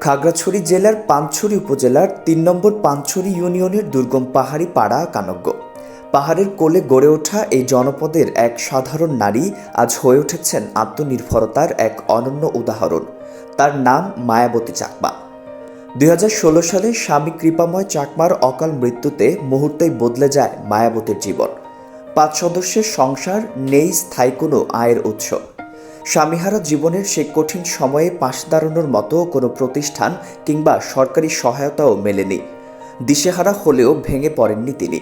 খাগড়াছড়ি জেলার পানছড়ি উপজেলার ৩ নম্বর পানছড়ি ইউনিয়নের দুর্গম পাহাড়ি পাড়া কানগ্য। পাহাড়ের কোলে গড়ে ওঠা এই জনপদের এক সাধারণ নারী আজ হয়ে উঠেছেন আত্মনির্ভরতার এক অনন্য উদাহরণ। তার নাম মায়াবতী চাকমা। ২০১৬ সালে স্বামী কৃপাময় চাকমার অকাল মৃত্যুতে মুহূর্তেই বদলে যায় মায়াবতীর জীবন। ৫ সদস্যের সংসার, নেই স্থায়ী কোনো আয়ের উৎস। স্বামীহারা জীবনের সেই কঠিন সময়ে পাশে দাঁড়ানোর মতো কোনো প্রতিষ্ঠান কিংবা সরকারি সহায়তাও মেলেনি। দিশেহারা হলেও ভেঙে পড়েননি তিনি।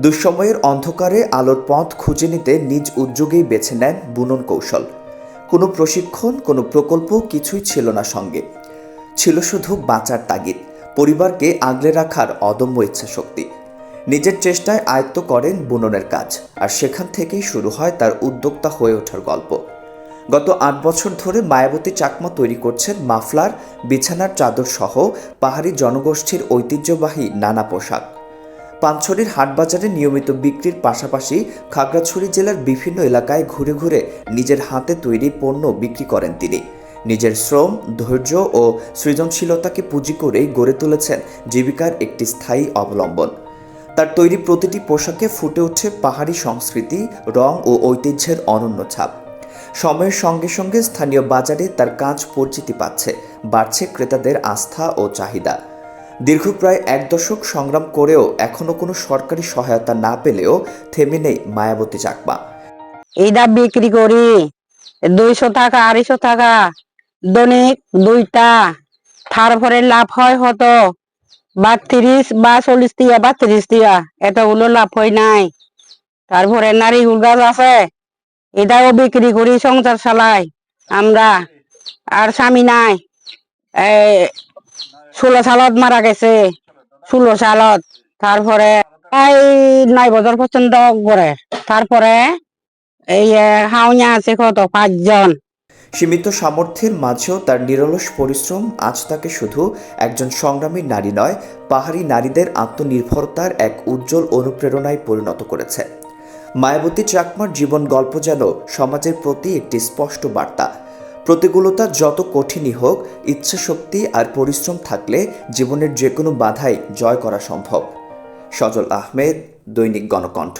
দুঃসময়ের অন্ধকারে আলোর পথ খুঁজে নিতে নিজ উদ্যোগেই বেছে নেন বুনন কৌশল। কোনো প্রশিক্ষণ, কোনো প্রকল্প কিছুই ছিল না সঙ্গে। ছিল শুধু বাঁচার তাগিদ, পরিবারকে আগলে রাখার অদম্য ইচ্ছাশক্তি। নিজের চেষ্টায় আয়ত্ত করেন বুননের কাজ, আর সেখান থেকেই শুরু হয় তার উদ্যোক্তা হয়ে ওঠার গল্প। গত ৮ বছর ধরে মায়াবতী চাকমা তৈরি করছেন মাফলার, বিছানার চাদর সহ পাহাড়ি জনগোষ্ঠীর ঐতিহ্যবাহী নানা পোশাক। পানছড়ির হাটবাজারে নিয়মিত বিক্রির পাশাপাশি খাগড়াছড়ি জেলার বিভিন্ন এলাকায় ঘুরে ঘুরে নিজের হাতে তৈরি পণ্য বিক্রি করেন তিনি। নিজের শ্রম, ধৈর্য ও সৃজনশীলতাকে পুঁজি করেই গড়ে তুলেছেন জীবিকার একটি স্থায়ী অবলম্বন। তার তৈরি প্রতিটি পোশাকে ফুটে ওঠে পাহাড়ি সংস্কৃতি, রং ও ঐতিহ্যের অনন্য ছাপ। সময়ের সঙ্গে সঙ্গে স্থানীয় বাজারে তার কাজ পরিচিতি পাচ্ছে, বাড়ছে ক্রেতাদের আস্থা ও চাহিদা। দীর্ঘ প্রায় ১ দশক সংগ্রাম করেও এখনো কোনো সরকারি সহায়তা না পেলেও থেমে নেই মায়াবতী চাকমা। এইটা বিক্রি করি ২০০ টাকা, ২৫০ টাকা দৈনিক ২টা। তারপরে লাভ হয় হতো ৩২ বা ৪০ টিয়া বা ৩০ টিয়া, এটা হলো লাভ হয় নাই। তারপরে নারিকুল গাছ আছে, এটাও বিক্রি করি, সংসার চালাই আমরা। আর স্বামী নাই, ১৬ সালত মারা গেছে, ১৬ সালত। তারপরে এই ৯ বছর পর্যন্ত করে, তারপরে এই হাউনিয়া আছে কত ৫ জন। সীমিত সামর্থ্যের মাঝেও তার নিরলস পরিশ্রম আজ তাকে শুধু একজন সংগ্রামী নারী নয়, পাহাড়ি নারীদের আত্মনির্ভরতার এক উজ্জ্বল অনুপ্রেরণায় পরিণত করেছে। মায়াবতী চাকমার জীবন গল্প যেন সমাজের প্রতি একটি স্পষ্ট বার্তা। প্রতিকূলতা যত কঠিনই হোক, ইচ্ছাশক্তি আর পরিশ্রম থাকলে জীবনের যে কোনো বাধাই জয় করা সম্ভব। সজল আহমেদ, দৈনিক গণকণ্ঠ।